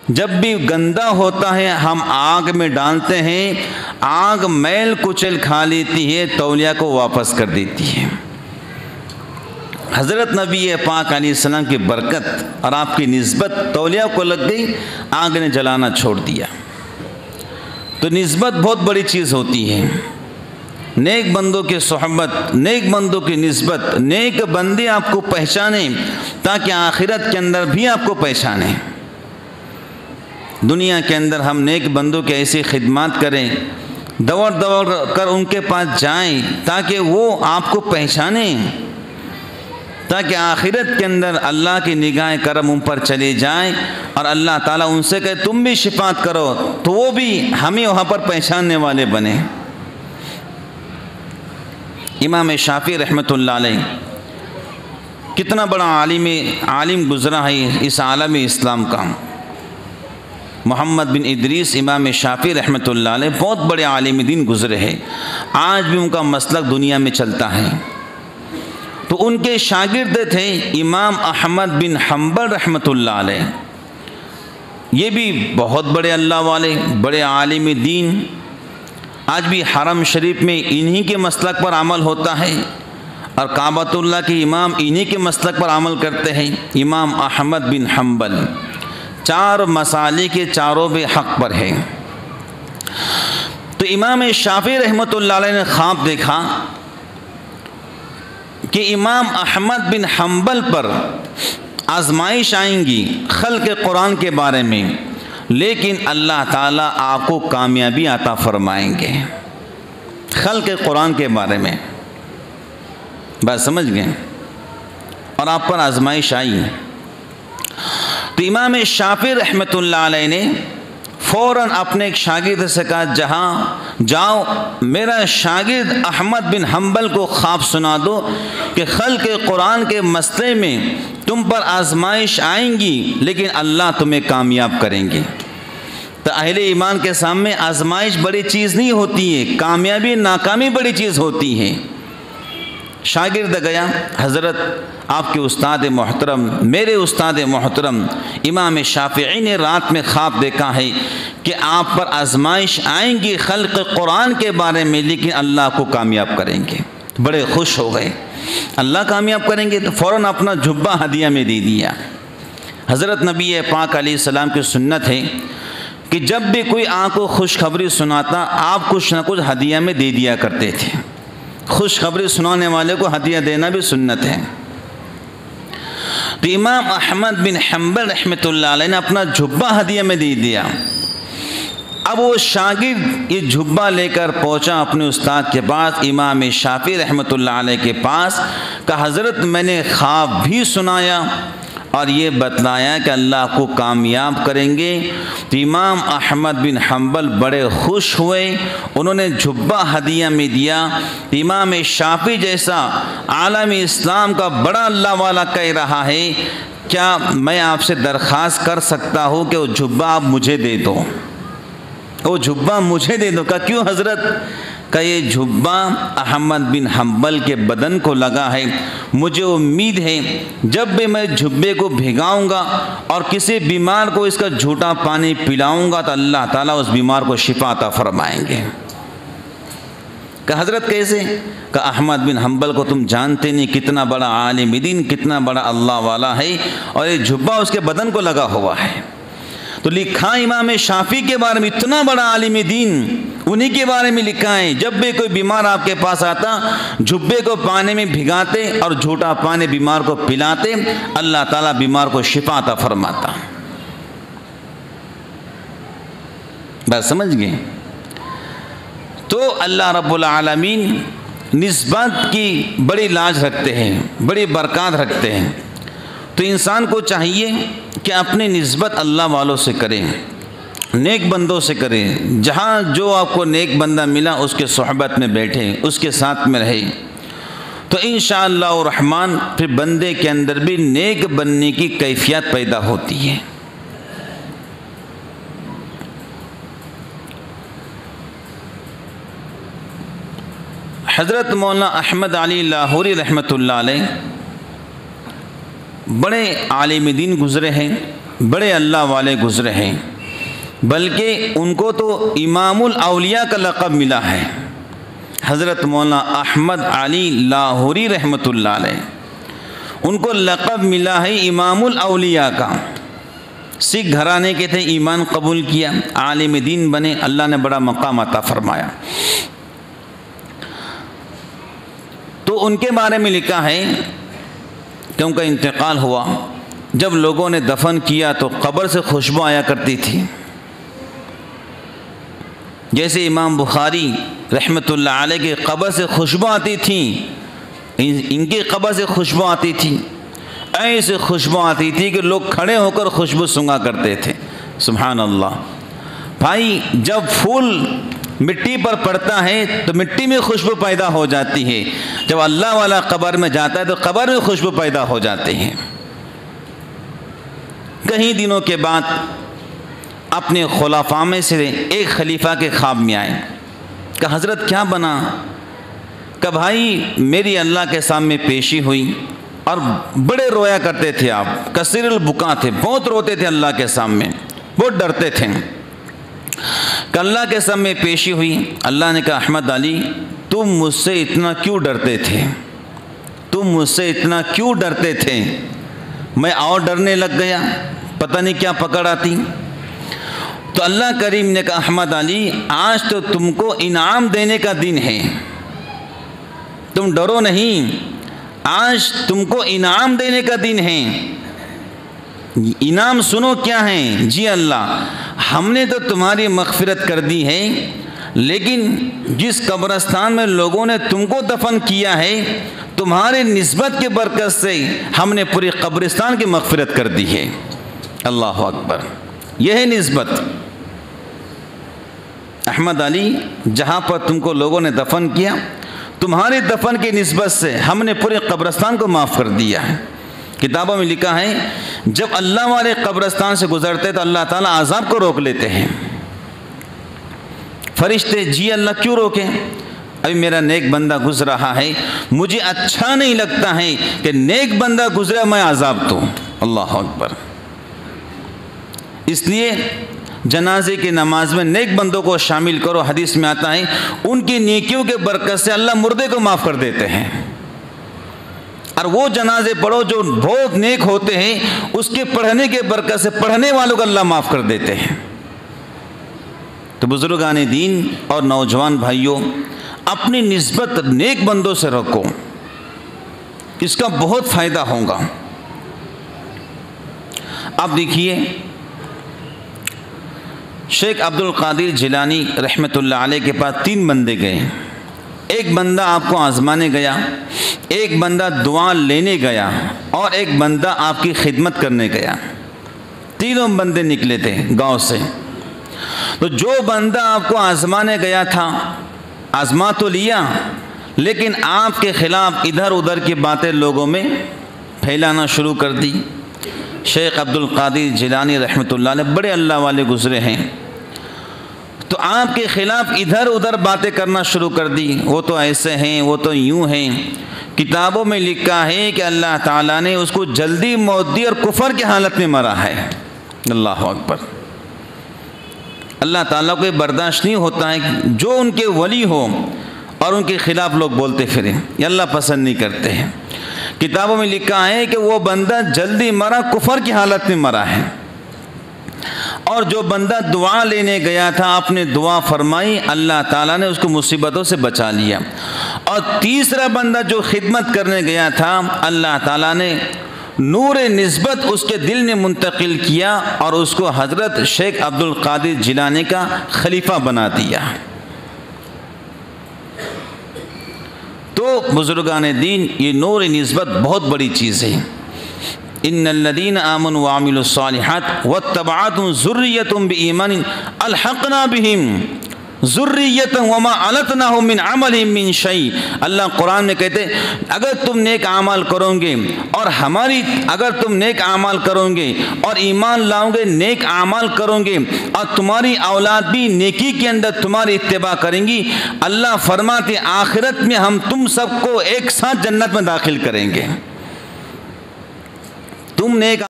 جب بھی گندا ہوتا ہے ہم آگ میں ڈالتے ہیں، آگ میل کچل کھا لیتی ہے، تولیہ کو واپس کر دیتی ہے۔ حضرت نبی پاک علیہ السلام کی برکت اور آپ کی نسبت تولیہ کو لگ گئی، آگ نے جلانا چھوڑ دیا۔ تو نسبت بہت بڑی چیز ہوتی ہے، نیک بندوں کی صحبت، نیک بندوں کی نسبت، نیک بندے آپ کو پہچانیں تاکہ آخرت کے اندر بھی آپ کو پہچانیں۔ دنیا کے اندر ہم نیک بندوں کی ایسی خدمات کریں، دوڑ دوڑ کر ان کے پاس جائیں تاکہ وہ آپ کو پہچانیں، تاکہ آخرت کے اندر اللہ کی نگاہ کرم ان پر چلی جائیں اور اللہ تعالیٰ ان سے کہے تم بھی شفاعت کرو، تو وہ بھی ہمیں وہاں پر پہچاننے والے بنے۔ امام شافعی رحمۃ اللہ علیہ کتنا بڑا عالم گزرا ہے اس عالم اسلام کا۔ محمد بن ادریس امام شافعی رحمۃ اللہ علیہ بہت بڑے عالم دین گزرے ہیں، آج بھی ان کا مسلک دنیا میں چلتا ہے۔ تو ان کے شاگرد تھے امام احمد بن حنبل رحمۃ اللہ علیہ، یہ بھی بہت بڑے اللہ والے، بڑے عالم دین۔ آج بھی حرم شریف میں انہی کے مسلک پر عمل ہوتا ہے اور کعبۃ اللہ کے امام انہی کے مسلک پر عمل کرتے ہیں، امام احمد بن حنبل۔ چار مسائل کے چاروں بھی حق پر ہے۔ تو امام شافعی رحمۃ اللہ علیہ نے خواب دیکھا کہ امام احمد بن حنبل پر آزمائش آئیں گی خلق قرآن کے بارے میں، لیکن اللہ تعالیٰ آپ کو کامیابی عطا فرمائیں گے خلق قرآن کے بارے میں۔ بات سمجھ گئے؟ اور آپ پر آزمائش آئی۔ تو امام شافعی رحمۃ اللہ علیہ نے فوراً اپنے ایک شاگرد سے کہا جہاں جاؤ میرا شاگرد احمد بن حنبل کو خواب سنا دو کہ خلق قرآن کے مسئلے میں تم پر آزمائش آئیں گی لیکن اللہ تمہیں کامیاب کریں گے۔ تو اہل ایمان کے سامنے آزمائش بڑی چیز نہیں ہوتی ہے، کامیابی ناکامی بڑی چیز ہوتی ہے۔ شاگرد گیا، حضرت آپ کے استاد محترم، میرے استاد محترم امام شافعی نے رات میں خواب دیکھا ہے کہ آپ پر آزمائش آئیں گی خلق قرآن کے بارے میں لیکن اللہ کو کامیاب کریں گے۔ بڑے خوش ہو گئے، اللہ کامیاب کریں گے، تو فوراً اپنا جھبہ ہدیہ میں دے دیا۔ حضرت نبی پاک علیہ السلام کی سنت ہے کہ جب بھی کوئی آپ کو خوشخبری سناتا آپ کچھ نہ کچھ ہدیہ میں دے دیا کرتے تھے۔ خوشخبری سنانے والے کو ہدیہ دینا بھی سنت ہے۔ تو امام احمد بن حنبل رحمۃ اللہ علیہ نے اپنا جھبہ ہدیہ میں دے دیا۔ اب وہ شاگرد یہ جھبہ لے کر پہنچا اپنے استاد کے پاس، امام شافعی رحمۃ اللہ علیہ کے پاس، کہ حضرت میں نے خواب بھی سنایا اور یہ بتلایا کہ اللہ کو کامیاب کریں گے۔ تو امام احمد بن حنبل بڑے خوش ہوئے، انہوں نے جھبہ ہدیہ میں دیا۔ امام شافعی جیسا عالم اسلام کا بڑا اللہ والا کہہ رہا ہے کیا میں آپ سے درخواست کر سکتا ہوں کہ وہ جھبہ آپ مجھے دے دو، وہ جھبہ مجھے دے دو؟ کہا کیوں حضرت؟ کہ یہ جھبہ احمد بن حنبل کے بدن کو لگا ہے، مجھے امید ہے جب بھی میں جھبے کو بھگاؤں گا اور کسی بیمار کو اس کا جھوٹا پانی پلاؤں گا تو اللہ تعالیٰ اس بیمار کو شفا عطا فرمائیں گے۔ کہ حضرت کیسے؟ کہ احمد بن حنبل کو تم جانتے نہیں، کتنا بڑا عالم دین، کتنا بڑا اللہ والا ہے، اور یہ جھبہ اس کے بدن کو لگا ہوا ہے۔ تو لکھا امام شافعی کے بارے میں، اتنا بڑا عالم دین، انہی کے بارے میں لکھا ہے جب بھی کوئی بیمار آپ کے پاس آتا جھبے کو پانی میں بھگاتے اور جھوٹا پانی بیمار کو پلاتے، اللہ تعالیٰ بیمار کو شفا عطا فرماتا۔ بات سمجھ گئے؟ تو اللہ رب العالمین نسبت کی بڑی لاج رکھتے ہیں، بڑی برکات رکھتے ہیں۔ تو انسان کو چاہیے کہ اپنی نسبت اللہ والوں سے کریں، نیک بندوں سے کریں، جہاں جو آپ کو نیک بندہ ملا اس کے صحبت میں بیٹھیں، اس کے ساتھ میں رہیں، تو انشاءاللہ الرحمن پھر بندے کے اندر بھی نیک بننے کی کیفیت پیدا ہوتی ہے۔ حضرت مولانا احمد علی لاہوری رحمۃ اللہ علیہ بڑے عالم دین گزرے ہیں، بڑے اللہ والے گزرے ہیں، بلکہ ان کو تو امام الاولیاء کا لقب ملا ہے۔ حضرت مولانا احمد علی لاہوری رحمۃ اللہ علیہ، ان کو لقب ملا ہے امام الاولیاء کا۔ سکھ گھرانے کے تھے، ایمان قبول کیا، عالم دین بنے، اللہ نے بڑا مقام عطا فرمایا۔ تو ان کے بارے میں لکھا ہے کہ ان کا انتقال ہوا، جب لوگوں نے دفن کیا تو قبر سے خوشبو آیا کرتی تھی، جیسے امام بخاری رحمۃ اللہ علیہ کی قبر سے خوشبو آتی تھی، ان کی قبر سے خوشبو آتی تھی، ایسے خوشبو آتی تھی کہ لوگ کھڑے ہو کر خوشبو سونگا کرتے تھے۔ سبحان اللہ۔ بھائی، جب پھول مٹی پر پڑتا ہے تو مٹی میں خوشبو پیدا ہو جاتی ہے، جب اللہ والا قبر میں جاتا ہے تو قبر میں خوشبو پیدا ہو جاتی ہے۔ کئی دنوں کے بعد اپنے خلفاء میں سے ایک خلیفہ کے خواب میں آئے کہ حضرت کیا بنا؟ کہ بھائی میری اللہ کے سامنے پیشی ہوئی اور بڑے رویا کرتے تھے آپ، کثیر البکا تھے، بہت روتے تھے اللہ کے سامنے، بہت ڈرتے تھے۔ کہ اللہ کے سامنے پیشی ہوئی، اللہ نے کہا احمد علی تم مجھ سے اتنا کیوں ڈرتے تھے؟ تم مجھ سے اتنا کیوں ڈرتے تھے؟ میں اور ڈرنے لگ گیا، پتہ نہیں کیا پکڑ آتی۔ تو اللہ کریم نے کہا احمد علی آج تو تم کو انعام دینے کا دن ہے، تم ڈرو نہیں، آج تم کو انعام دینے کا دن ہے۔ انعام سنو کیا ہے؟ جی اللہ، ہم نے تو تمہاری مغفرت کر دی ہے، لیکن جس قبرستان میں لوگوں نے تم کو دفن کیا ہے، تمہارے نسبت کے برکت سے ہم نے پوری قبرستان کی مغفرت کر دی ہے۔ اللہ اکبر، یہ ہے نسبت۔ احمد علی جہاں پر تم کو لوگوں نے دفن کیا، تمہاری دفن کی نسبت سے ہم نے پورے قبرستان کو معاف کر دیا ہے۔ کتابوں میں لکھا ہے جب اللہ والے قبرستان سے گزرتے تو اللہ تعالیٰ عذاب کو روک لیتے ہیں۔ فرشتے جی اللہ کیوں روکیں؟ ابھی میرا نیک بندہ گزر رہا ہے، مجھے اچھا نہیں لگتا ہے کہ نیک بندہ گزرا میں عذاب دوں۔ اللہ اکبر۔ اس لیے جنازے کی نماز میں نیک بندوں کو شامل کرو، حدیث میں آتا ہے ان کی نیکیوں کے برکت سے اللہ مردے کو معاف کر دیتے ہیں۔ اور وہ جنازے پڑھو جو بہت نیک ہوتے ہیں، اس کے پڑھنے کے برکت سے پڑھنے والوں کو اللہ معاف کر دیتے ہیں۔ تو بزرگان دین اور نوجوان بھائیوں، اپنی نسبت نیک بندوں سے رکھو، اس کا بہت فائدہ ہوگا۔ آپ دیکھیے شیخ عبد القادر جیلانی رحمۃ اللہ علیہ کے پاس 3 بندے گئے، ایک بندہ آپ کو آزمانے گیا، ایک بندہ دعا لینے گیا، اور ایک بندہ آپ کی خدمت کرنے گیا۔ تینوں بندے نکلے تھے گاؤں سے۔ تو جو بندہ آپ کو آزمانے گیا تھا، آزما تو لیا، لیکن آپ کے خلاف ادھر ادھر کی باتیں لوگوں میں پھیلانا شروع کر دی۔ شیخ عبد القادر جیلانی رحمۃ اللہ علیہ بڑے اللہ والے گزرے ہیں، تو آپ کے خلاف ادھر ادھر باتیں کرنا شروع کر دی، وہ تو ایسے ہیں، وہ تو یوں ہیں۔ کتابوں میں لکھا ہے کہ اللہ تعالیٰ نے اس کو جلدی موت دی اور کفر کی حالت میں مرا ہے۔ اللہ اکبر۔ اللہ تعالیٰ کو یہ برداشت نہیں ہوتا ہے جو ان کے ولی ہو اور ان کے خلاف لوگ بولتے پھریں، یہ اللہ پسند نہیں کرتے ہیں۔ کتابوں میں لکھا ہے کہ وہ بندہ جلدی مرا، کفر کی حالت میں مرا ہے، اور جو بندہ دعا لینے گیا تھا آپ نے دعا فرمائی، اللہ تعالیٰ نے اس کو مصیبتوں سے بچا لیا۔ اور تیسرا بندہ جو خدمت کرنے گیا تھا، اللہ تعالیٰ نے نور نسبت اس کے دل میں منتقل کیا اور اس کو حضرت شیخ عبد القادر جیلانی کا خلیفہ بنا دیا۔ تو بزرگان دین، یہ نور نسبت بہت بڑی چیز ہے۔ ان الذين آمنوا وعملوا الصالحات واتبعتهم ذريتهم بإيمان الحقنا بهم ذريتهم وما علتناهم من عملهم من شيء۔ اللہ قرآن میں کہتے ہیں اگر تم نیک اعمال کرو گے اور اگر تم نیک اعمال کرو گے اور ایمان لاؤ گے، نیک اعمال کرو گے، اور تمہاری اولاد بھی نیکی کے اندر تمہاری اتباع کریں گی، اللہ فرماتے آخرت میں ہم تم سب کو ایک ساتھ جنت میں داخل کریں گے۔ تم نیک